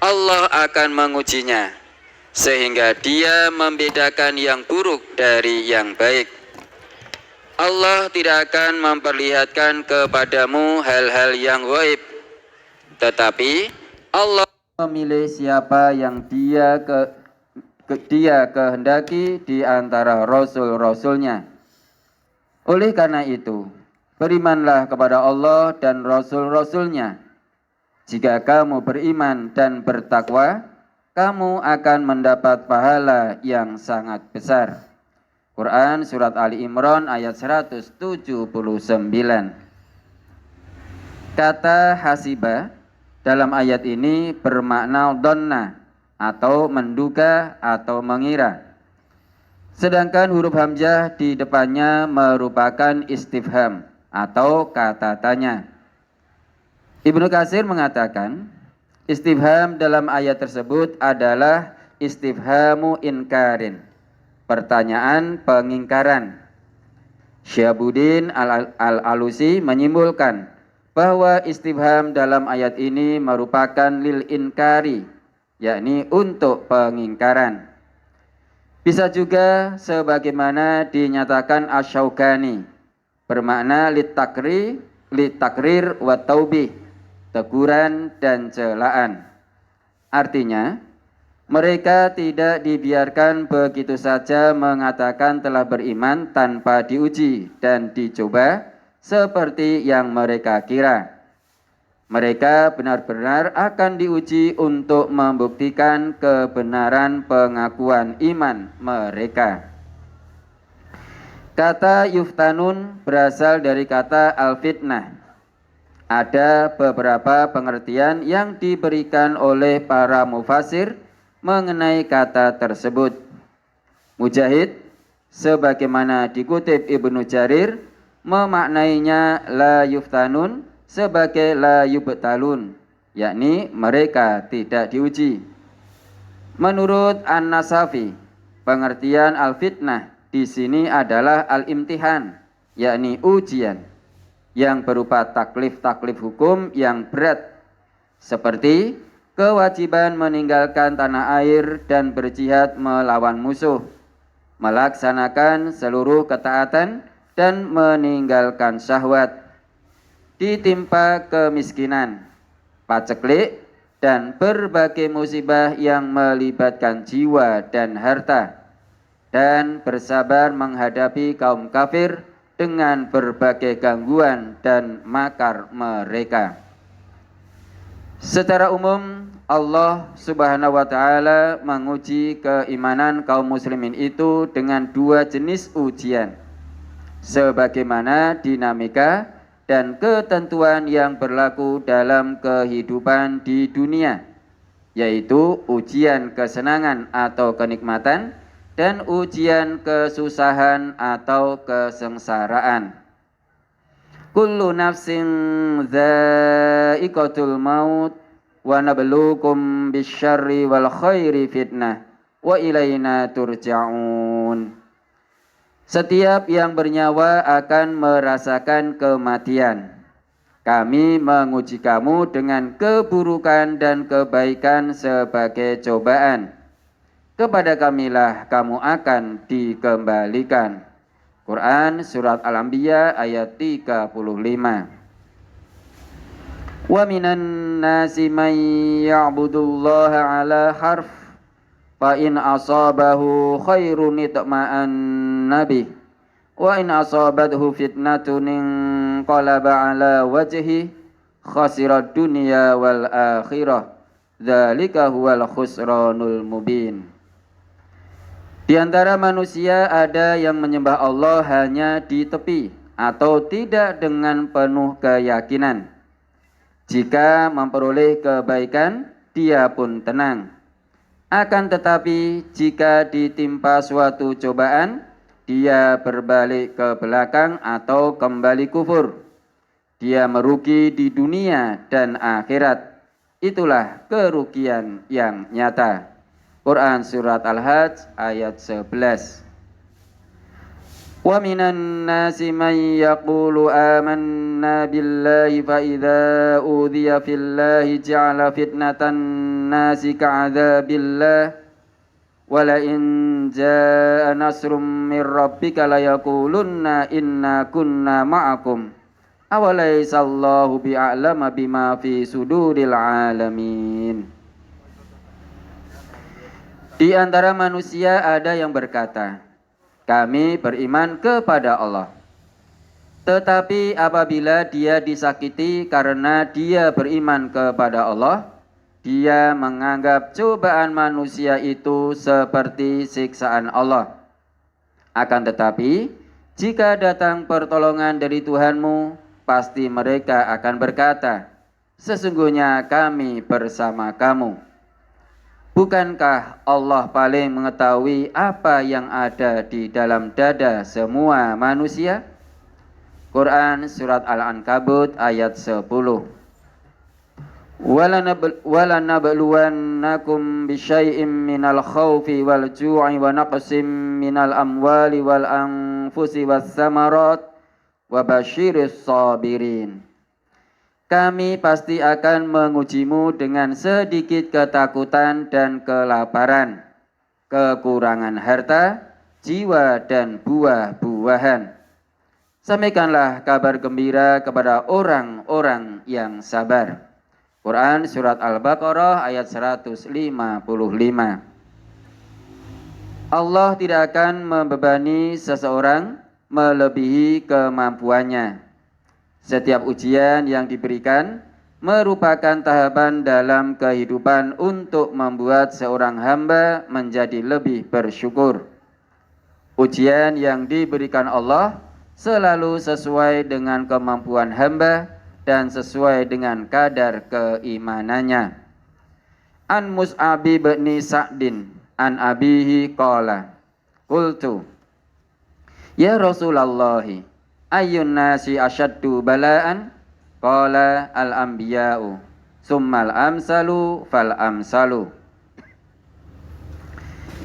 Allah akan mengujinya sehingga dia membedakan yang buruk dari yang baik. Allah tidak akan memperlihatkan kepadamu hal-hal yang gaib, tetapi Allah memilih siapa yang dia kehendaki di antara rasul-rasulnya. Oleh karena itu, berimanlah kepada Allah dan rasul-rasulnya. Jika kamu beriman dan bertakwa, kamu akan mendapat pahala yang sangat besar. Quran Surat Ali Imran ayat 179. Kata hasiba dalam ayat ini bermakna donna atau menduga atau mengira. Sedangkan huruf hamzah di depannya merupakan istifham atau kata tanya. Ibnu Katsir mengatakan, istifham dalam ayat tersebut adalah istifhamu inkarin, pertanyaan pengingkaran. Syihabuddin al-Alusi menyimpulkan bahwa istifham dalam ayat ini merupakan lil inkari, yakni untuk pengingkaran. Bisa juga sebagaimana dinyatakan Asy-Syaukani, bermakna litakrir wa taubih, teguran dan celaan. Artinya, mereka tidak dibiarkan begitu saja mengatakan telah beriman tanpa diuji dan dicoba seperti yang mereka kira. Mereka benar-benar akan diuji untuk membuktikan kebenaran pengakuan iman mereka. Kata yuftanun berasal dari kata al-fitnah. Ada beberapa pengertian yang diberikan oleh para mufasir mengenai kata tersebut. Mujahid, sebagaimana dikutip Ibnu Jarir, memaknainya la yuftanun sebagai la yubtalun, yakni mereka tidak diuji. Menurut An-Nasafi, pengertian al-fitnah di sini adalah al-imtihan, yakni ujian yang berupa taklif-taklif hukum yang berat, seperti kewajiban meninggalkan tanah air dan berjihad melawan musuh, melaksanakan seluruh ketaatan dan meninggalkan syahwat, ditimpa kemiskinan, paceklik, dan berbagai musibah yang melibatkan jiwa dan harta, dan bersabar menghadapi kaum kafir dengan berbagai gangguan dan makar mereka. Secara umum, Allah Subhanahu wa Ta'ala menguji keimanan kaum muslimin itu dengan dua jenis ujian, sebagaimana dinamika dan ketentuan yang berlaku dalam kehidupan di dunia, yaitu ujian kesenangan atau kenikmatan dan ujian kesusahan atau kesengsaraan. Kullu nafsin dha'iqatul maut wa nabluukum bisyarri wal khairi fitnah wa ilaina turja'un. Setiap yang bernyawa akan merasakan kematian. Kami menguji kamu dengan keburukan dan kebaikan sebagai cobaan. Kepada kamilah kamu akan dikembalikan. Quran Surat Al-Anbiya ayat 35. Wa minan nasi man ya'budullaha ala harf fa in asabahu khairun itma'an nabi wa in asabathu fitnatun inqalaba ala wajhi khasirad dunya wal akhirah dzalika huwal khusranul mubin. Di antara manusia ada yang menyembah Allah hanya di tepi atau tidak dengan penuh keyakinan. Jika memperoleh kebaikan, dia pun tenang. Akan tetapi jika ditimpa suatu cobaan, dia berbalik ke belakang atau kembali kufur. Dia merugi di dunia dan akhirat. Itulah kerugian yang nyata. Quran Surat Al-Hajj ayat 11. Wa minan nasi man yaqulu amanna billahi fa idza udhiya fillahi ja'ala fitnatan nasi ka'adzabillah wa la in jaa nasrum mir rabbika la yaqulunna inna kunna ma'akum awalaysa Allahu bi'alama bima fi suduril alamin. Di antara manusia ada yang berkata, kami beriman kepada Allah. Tetapi apabila dia disakiti karena dia beriman kepada Allah, dia menganggap cobaan manusia itu seperti siksaan Allah. Akan tetapi, jika datang pertolongan dari Tuhanmu, pasti mereka akan berkata, sesungguhnya kami bersama kamu. Bukankah Allah paling mengetahui apa yang ada di dalam dada semua manusia? Quran Surat Al-Ankabut ayat 10. Walanabluwannakum bisyai'im minal khawfi wal ju'i wa naqsim minal amwali wal anfusi was samarat wa basyiris sabirin. Kami pasti akan mengujimu dengan sedikit ketakutan dan kelaparan, kekurangan harta, jiwa dan buah-buahan. Sampaikanlah kabar gembira kepada orang-orang yang sabar. Quran Surat Al-Baqarah ayat 155. Allah tidak akan membebani seseorang melebihi kemampuannya. Setiap ujian yang diberikan merupakan tahapan dalam kehidupan untuk membuat seorang hamba menjadi lebih bersyukur. Ujian yang diberikan Allah selalu sesuai dengan kemampuan hamba dan sesuai dengan kadar keimanannya. An Mus'ab bin Sa'din an abihi qala qultu ya Rasulullah ayyun nasi asyaddu bala'an qala al-anbiya'u summal amsalu fal amsalu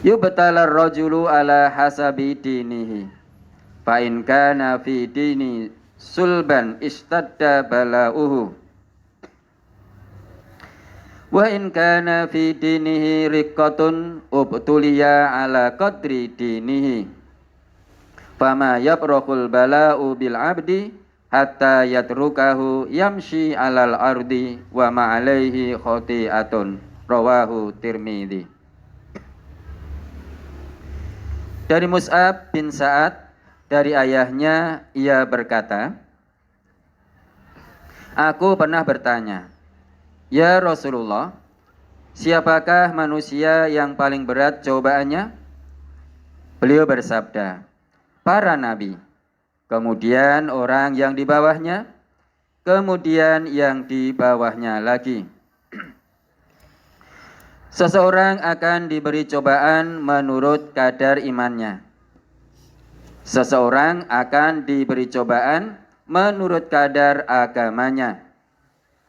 yubtalar rajulu ala hasabi dinihi fa in kana fi dini sulban istadda bala'uhu wa in kana fi dinihi riqqatun ubtuliya ala qadri dinihi fama yabrahul bala'u bil abdi hatta yatrukahu yamshi alal ardi wa ma'alaihi khoti'atun rawahu Tirmidzi. Dari Mus'ab bin Sa'ad dari ayahnya ia berkata, aku pernah bertanya, ya Rasulullah, siapakah manusia yang paling berat cobaannya? Beliau bersabda, para nabi, kemudian orang yang di bawahnya, kemudian yang di bawahnya lagi. Seseorang akan diberi cobaan menurut kadar imannya. Seseorang akan diberi cobaan menurut kadar agamanya.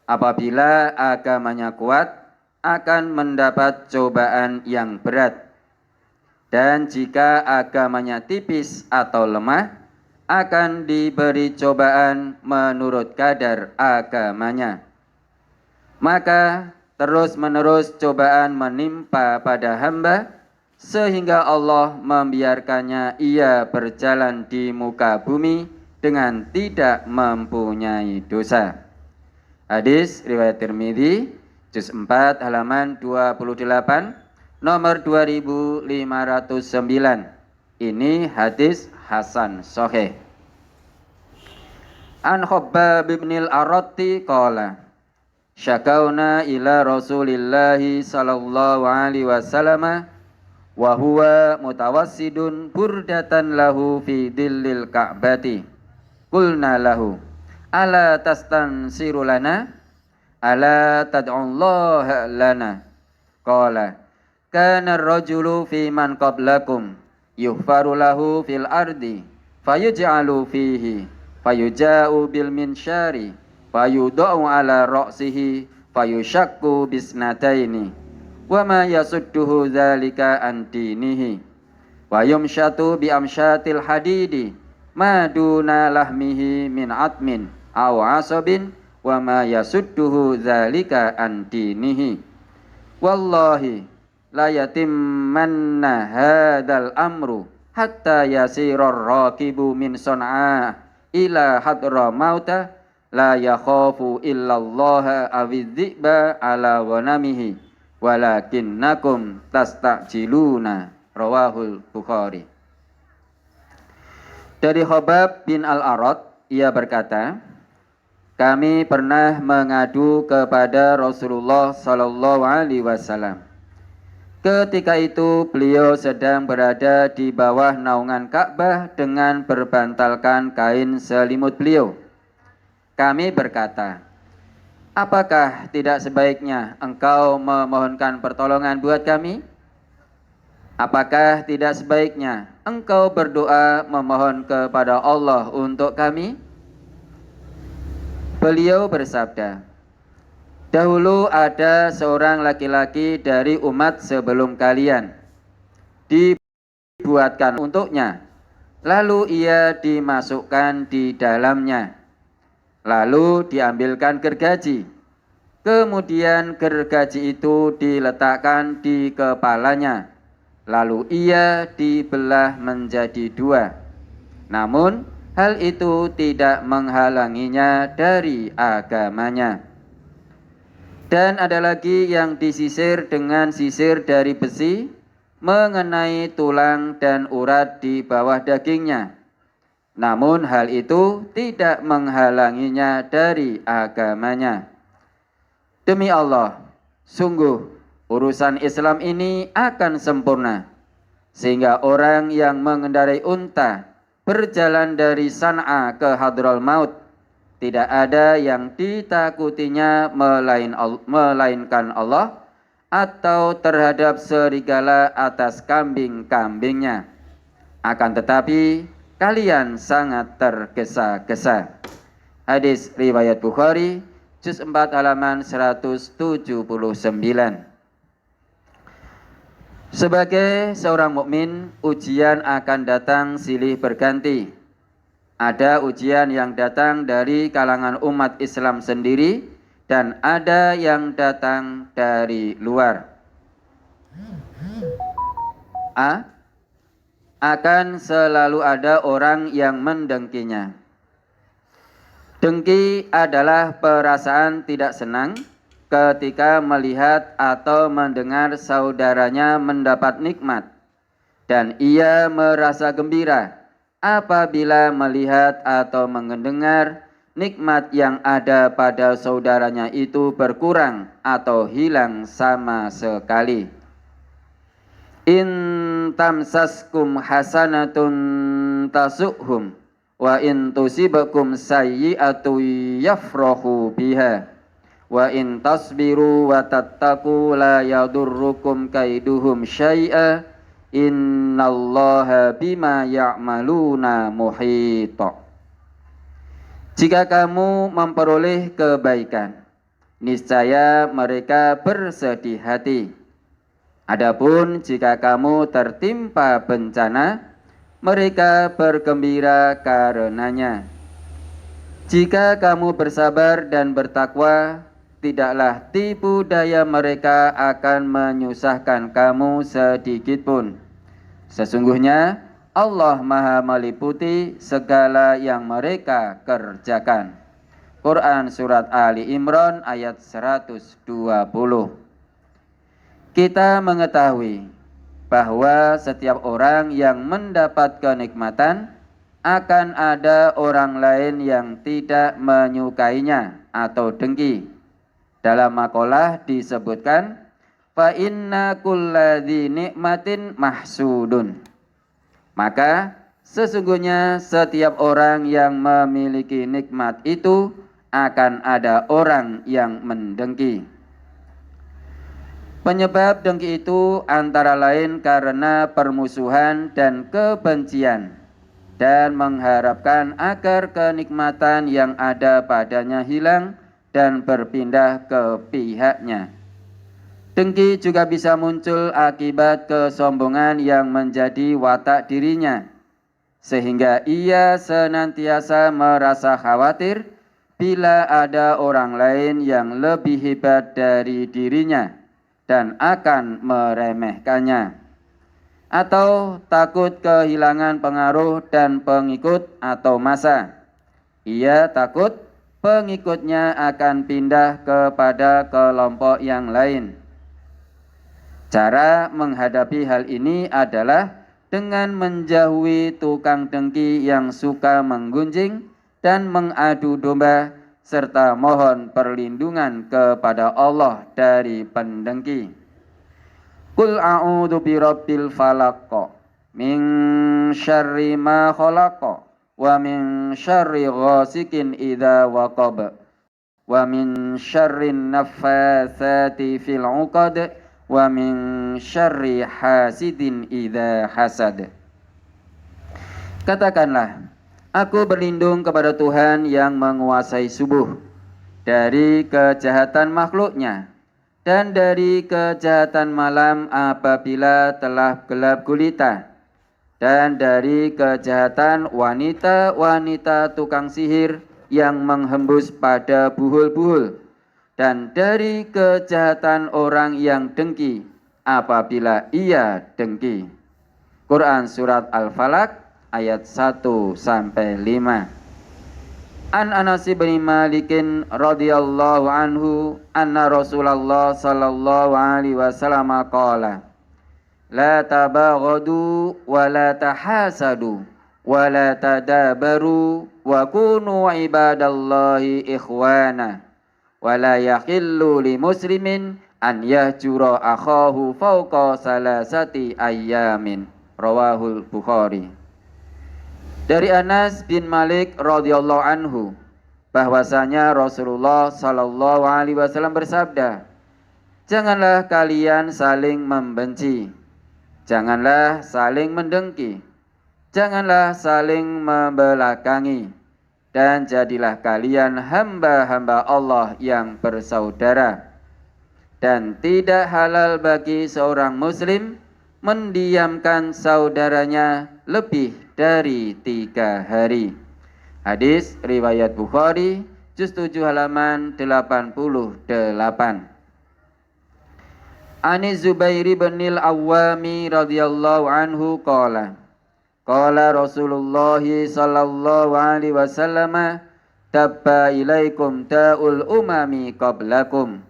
Apabila agamanya kuat, akan mendapat cobaan yang berat. Dan jika agamanya tipis atau lemah, akan diberi cobaan menurut kadar agamanya. Maka terus-menerus cobaan menimpa pada hamba, sehingga Allah membiarkannya ia berjalan di muka bumi dengan tidak mempunyai dosa. Hadis riwayat Tirmidzi, juz 4 halaman 28, nomor 2509. Ini hadis hasan sahih. An Khabbab bin al-Aratti qala syakauna ila Rasulillahi sallallahu alaihi wasallam wa huwa mutawassidun burdatan lahu fi dhillil Ka'bati. Qulna lahu ala tastansiru lana ala tad'ullaha lana. Qala kana ar-rajulu fi man qablakum yuhfaru lahu fil ardi fayuj'alu fihi fayuja'u bil minsyari fayudau ala ra'sihi fayushakku bisnataini wa ma yasudduhu dzalika an dinihi wa yumsyatu bi amsyatil hadidi ma duna lahmihi min atmin aw asabin wa ma yasudduhu dzalika an dinihi. Wallahi la yatimmanna hadzal amru hatta yasirar raqibu min Son'a ila hadramauta la yakhafu illallaha awidziba ala ghanamihi walakinnakum tastajiluna. Rawahul Bukhari. Dari Khabbab bin Al-Arad, ia berkata, kami pernah mengadu kepada Rasulullah sallallahu alaihi wasallam. Ketika itu beliau sedang berada di bawah naungan Ka'bah dengan berbantalkan kain selimut beliau. Kami berkata, apakah tidak sebaiknya engkau memohonkan pertolongan buat kami? Apakah tidak sebaiknya engkau berdoa memohon kepada Allah untuk kami? Beliau bersabda, dahulu ada seorang laki-laki dari umat sebelum kalian, dibuatkan untuknya, lalu ia dimasukkan di dalamnya, lalu diambilkan gergaji, kemudian gergaji itu diletakkan di kepalanya, lalu ia dibelah menjadi dua. Namun hal itu tidak menghalanginya dari agamanya. Dan ada lagi yang disisir dengan sisir dari besi mengenai tulang dan urat di bawah dagingnya. Namun hal itu tidak menghalanginya dari agamanya. Demi Allah, sungguh urusan Islam ini akan sempurna, sehingga orang yang mengendarai unta berjalan dari San'a ke Hadramaut tidak ada yang ditakutinya melainkan Allah atau terhadap serigala atas kambing-kambingnya. Akan tetapi kalian sangat tergesa-gesa. Hadis riwayat Bukhari, juz 4 halaman 179. Sebagai seorang mukmin, ujian akan datang silih berganti. Ada ujian yang datang dari kalangan umat Islam sendiri dan ada yang datang dari luar. Akan selalu ada orang yang mendengkinya. Dengki adalah perasaan tidak senang ketika melihat atau mendengar saudaranya mendapat nikmat, dan ia merasa gembira apabila melihat atau mendengar nikmat yang ada pada saudaranya itu berkurang atau hilang sama sekali. In tamsaskum hasanatun tasuhum wa in tusibakum sayyi'atu yafrahu biha wa in tasbiru wa tattaqu la yadurrukum kaiduhum syai'a innallaha bima ya'maluna muhita. Jika kamu memperoleh kebaikan, niscaya mereka bersedih hati. Adapun jika kamu tertimpa bencana, mereka bergembira karenanya. Jika kamu bersabar dan bertakwa, tidaklah tipu daya mereka akan menyusahkan kamu sedikit pun. Sesungguhnya Allah Maha meliputi segala yang mereka kerjakan. Quran Surat Ali Imran ayat 120. Kita mengetahui bahwa setiap orang yang mendapat kenikmatan akan ada orang lain yang tidak menyukainya atau dengki. Dalam makalah disebutkan, fa inna kulladzi nikmatin mahsudun. Maka sesungguhnya setiap orang yang memiliki nikmat itu akan ada orang yang mendengki. Penyebab dengki itu antara lain karena permusuhan dan kebencian, dan mengharapkan agar kenikmatan yang ada padanya hilang dan berpindah ke pihaknya. Dengki juga bisa muncul akibat kesombongan yang menjadi watak dirinya, sehingga ia senantiasa merasa khawatir bila ada orang lain yang lebih hebat dari dirinya dan akan meremehkannya, atau takut kehilangan pengaruh dan pengikut atau massa. Ia takut pengikutnya akan pindah kepada kelompok yang lain. Cara menghadapi hal ini adalah dengan menjauhi tukang dengki yang suka menggunjing dan mengadu domba, serta mohon perlindungan kepada Allah dari pendengki. Qul a'udzu birabbil falaq min syarri ma khalaq wa min syarri ghasikin idza waqab wa min syarrin naffatsati fil 'uqad wa min syarri hasidin idza hasad. Katakanlah, aku berlindung kepada Tuhan yang menguasai subuh, dari kejahatan makhluknya, dan dari kejahatan malam apabila telah gelap gulita, dan dari kejahatan wanita-wanita tukang sihir yang menghembus pada buhul-buhul, dan dari kejahatan orang yang dengki apabila ia dengki. Quran Surat Al-Falaq ayat 1-5. An Anas bin Malikin radhiyallahu anhu anna Rasulullah sallallahu alaihi wasallam qala la tabaghadu wa la tahasadu wa la tadabaru wa kunu ibadallahi ikhwana wa la yakhillu li muslimin an yahjura akhahu fawqa salasati ayyamin. Rawahul Bukhari. Dari Anas bin Malik radhiyallahu anhu bahwasanya Rasulullah sallallahu alaihi wasallam bersabda, janganlah kalian saling membenci, janganlah saling mendengki, janganlah saling membelakangi, dan jadilah kalian hamba-hamba Allah yang bersaudara. Dan tidak halal bagi seorang muslim mendiamkan saudaranya lebih dari 3 hari. Hadis riwayat Bukhari, juz 7 halaman 88. Ani Zubair bin al-Awwami radhiyallahu anhu qala qala Rasulullah sallallahu alaihi wasallam tabba ilaikum ta'ul umami qablakum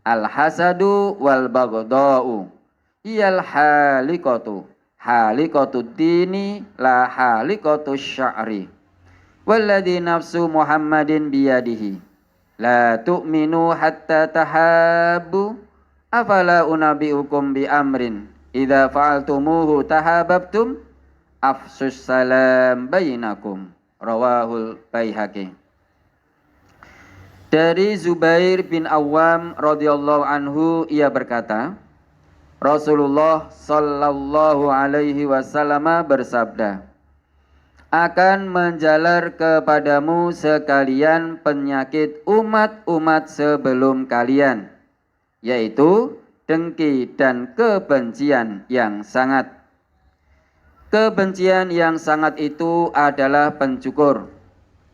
al-hasadu wal baghdau iyal halikatu dini la halikatu sya'ri walladhi nafsu Muhammadin biyadihi la tu'minu hatta tahabbu afala unabi'ukum bi amrin idza fa'altumuhu tahabbtum afsus salam bainakum. Rawahul Baihaqi. Dari Zubair bin Awwam radhiyallahu anhu, ia berkata, Rasulullah sallallahu alaihi wasallam bersabda, akan menjalar kepadamu sekalian penyakit umat-umat sebelum kalian, yaitu dengki dan kebencian yang sangat. Kebencian yang sangat itu adalah pencukur,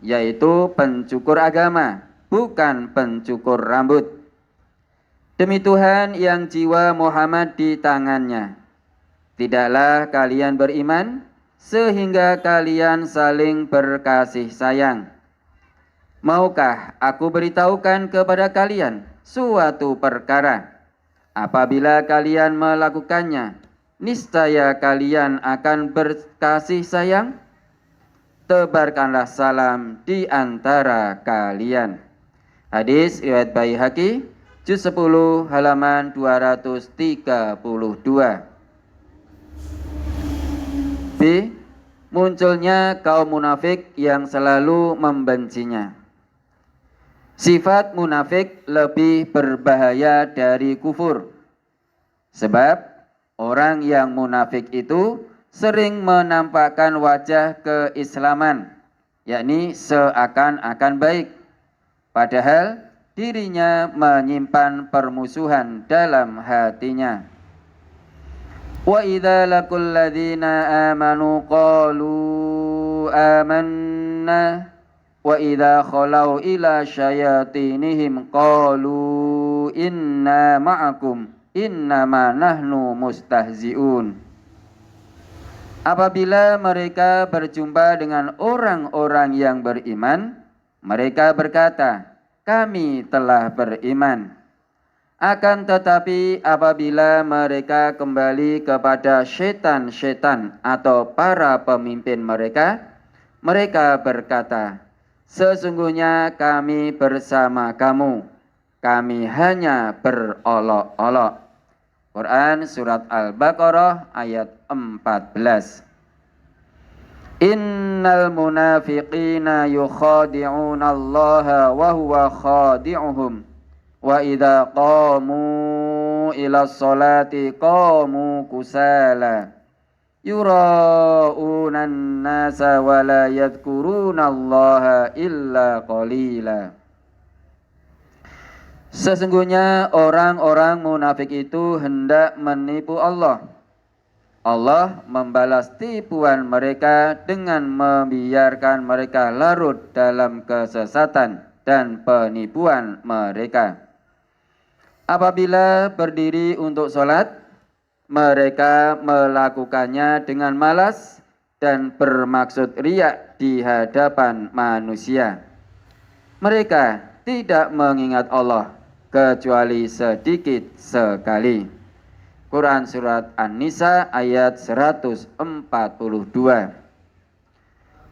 yaitu pencukur agama, bukan pencukur rambut. Demi Tuhan yang jiwa Muhammad di tangannya, tidaklah kalian beriman sehingga kalian saling berkasih sayang. Maukah aku beritahukan kepada kalian suatu perkara? Apabila kalian melakukannya, niscaya kalian akan berkasih sayang. Tebarkanlah salam di antara kalian. Hadis riwayat Baihaqi, juz 10 halaman 232. B. Munculnya kaum munafik yang selalu membencinya. Sifat munafik lebih berbahaya dari kufur, sebab orang yang munafik itu sering menampakkan wajah keislaman, yakni seakan-akan baik, padahal dirinya menyimpan permusuhan dalam hatinya. Wa idza laqul ladzina amanu qalu amanna wa idza khalau ila syayatinihim qalu inna ma'akum innama nahnu mustahzi'un. Apabila mereka berjumpa dengan orang-orang yang beriman, mereka berkata, kami telah beriman. Akan tetapi apabila mereka kembali kepada syaitan-syaitan atau para pemimpin mereka, mereka berkata, sesungguhnya kami bersama kamu, kami hanya berolok-olok. Quran Surat Al-Baqarah ayat 14. Innal munafiqina yukhadi'una Allah wa huwa khadi'uhum. Wa idza qamu ila sholati qamu kusala yura'una an-nasa wa la yadhkuruna Allah illa qalila. Sesungguhnya orang-orang munafik itu hendak menipu Allah. Allah membalas tipuan mereka dengan membiarkan mereka larut dalam kesesatan dan penipuan mereka. Apabila berdiri untuk sholat, mereka melakukannya dengan malas dan bermaksud riya di hadapan manusia. Mereka tidak mengingat Allah kecuali sedikit sekali. Quran Surat An-Nisa ayat 142.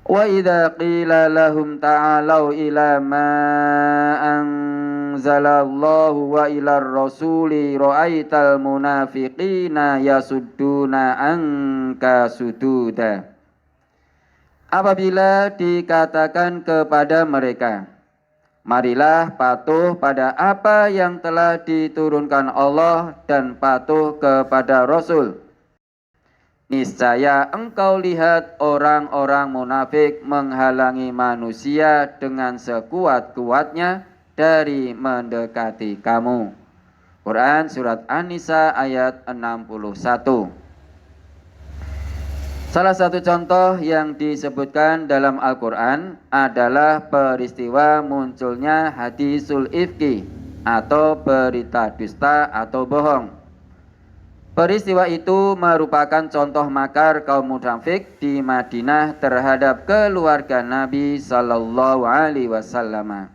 Wa idza qila lahum ta'alau ila ma anzalallahu wa ila rasuli ra'aital munafiqina yasudduna anka sududa. Apabila dikatakan kepada mereka, marilah patuh pada apa yang telah diturunkan Allah dan patuh kepada Rasul, niscaya engkau lihat orang-orang munafik menghalangi manusia dengan sekuat-kuatnya dari mendekati kamu. Quran Surat An-Nisa ayat 61. Salah satu contoh yang disebutkan dalam Al-Quran adalah peristiwa munculnya hadisul ifki atau berita dusta atau bohong. Peristiwa itu merupakan contoh makar kaum munafik di Madinah terhadap keluarga Nabi sallallahu alaihi wasallam.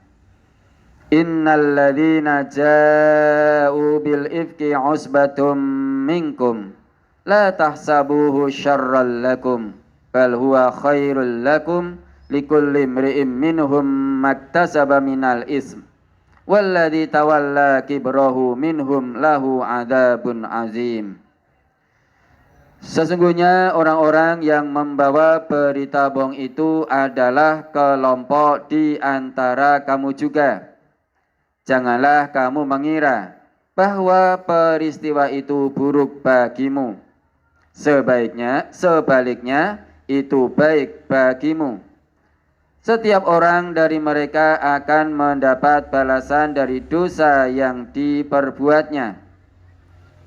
Innal ladzina ja'u bil ifki usbatum minkum la tahsabuhu syarran lakum bal huwa khairul lakum likulli imri'in minhum maktasaba minal ism walladzi tawalla kibrahu minhum lahu adzabun azim. Sesungguhnya orang-orang yang membawa berita bohong itu adalah kelompok di antara kamu juga. Janganlah kamu mengira bahwa peristiwa itu buruk bagimu. Sebaliknya itu baik bagimu. Setiap orang dari mereka akan mendapat balasan dari dosa yang diperbuatnya.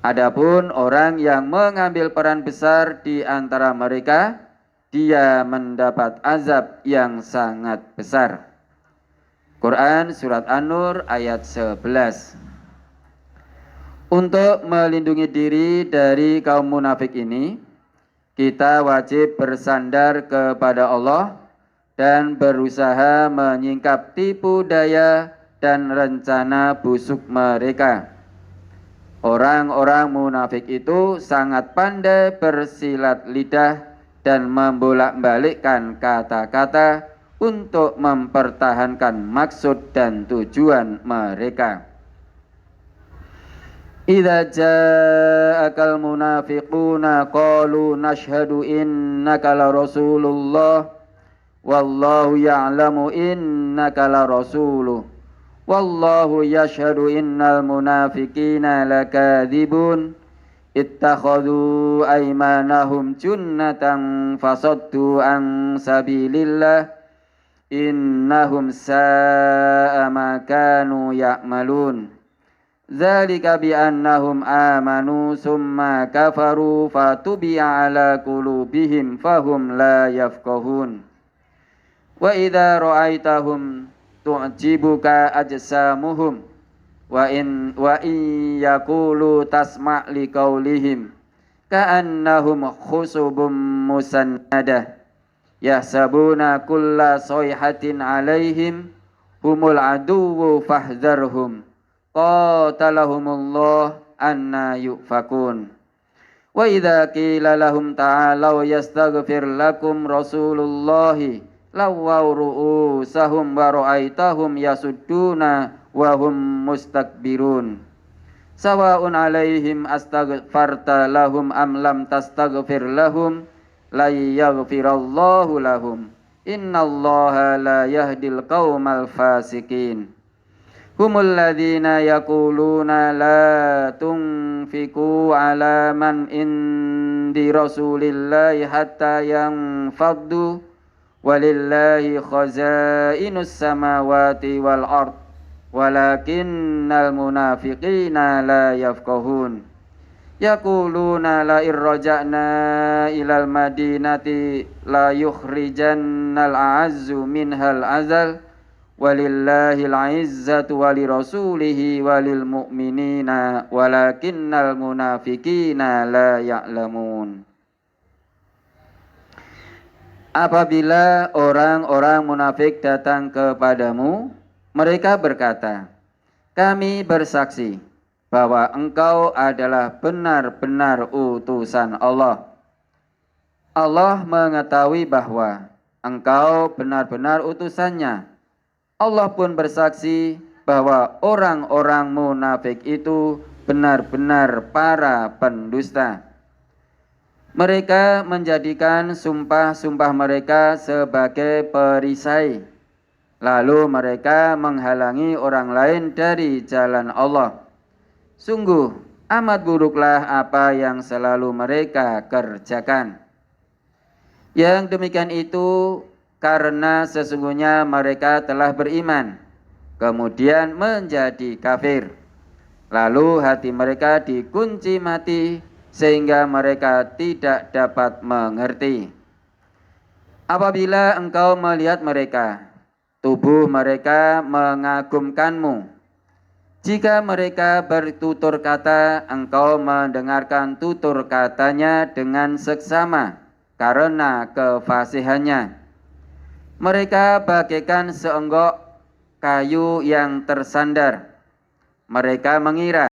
Adapun orang yang mengambil peran besar di antara mereka, dia mendapat azab yang sangat besar. Quran Surat An-Nur ayat 11. Untuk melindungi diri dari kaum munafik ini, kita wajib bersandar kepada Allah dan berusaha menyingkap tipu daya dan rencana busuk mereka. Orang-orang munafik itu sangat pandai bersilat lidah dan membolak-balikkan kata-kata untuk mempertahankan maksud dan tujuan mereka. Idza ja'akal munafiquna qalu nashhadu innaka la rasulullah wallahu ya'lamu innaka la rasuluh wallahu yashhadu innal munafiqina lakadzibun ittakhadhu aymanahum junnatan fasaddu an sabilillah innahum sa'a ma kanu ya'malun. Dzalika bi annahum amanu summa kafaru fatubi'a ala qulubihim fahum la yafqahun. Wa idza ra'aitahum tu'jibuka ajsamuhum wa in yaqulu tasma' liqaulihim ka'annahum khusubum musannadah yahsabuna kulla sayhatin 'alaihim humul aduwwu fahdharhum qatalahumullah anna yufakun. Wa idza qila lahum ta'alau yastaghfir lakum rasulullahi lawaw ru'usahum wa ra'aitahum yasudduna wa hum mustakbirun. Sawa'un 'alaihim astaghfarta lahum am lam tastaghfir lahum la yaghfirallahu lahum innallaha la yahdil qaumal fasikin. Humul ladzina yaquluna la tunfiqu ala man indi rasulillahi hatta yanfaddu walillahi khazainus samawati wal ard walakinnal munafiqina la yafqahun. Yaquluna la irraja'na ilal madinati la yukhrijannal a'azzu minhal azal walillahil 'izzatu walirasulihi walil mu'minina walakinnal munafiqina la ya'lamun. Apabila orang-orang munafik datang kepadamu, mereka berkata, kami bersaksi bahwa engkau adalah benar-benar utusan Allah. Allah mengetahui bahwa engkau benar-benar utusannya. Allah pun bersaksi bahwa orang-orang munafik itu benar-benar para pendusta. Mereka menjadikan sumpah-sumpah mereka sebagai perisai. Lalu mereka menghalangi orang lain dari jalan Allah. Sungguh amat buruklah apa yang selalu mereka kerjakan. Yang demikian itu karena sesungguhnya mereka telah beriman, kemudian menjadi kafir. Lalu hati mereka dikunci mati sehingga mereka tidak dapat mengerti. Apabila engkau melihat mereka, tubuh mereka mengagumkanmu. Jika mereka bertutur kata, engkau mendengarkan tutur katanya dengan seksama karena kefasihannya. Mereka bagaikan seonggok kayu yang tersandar. Mereka mengira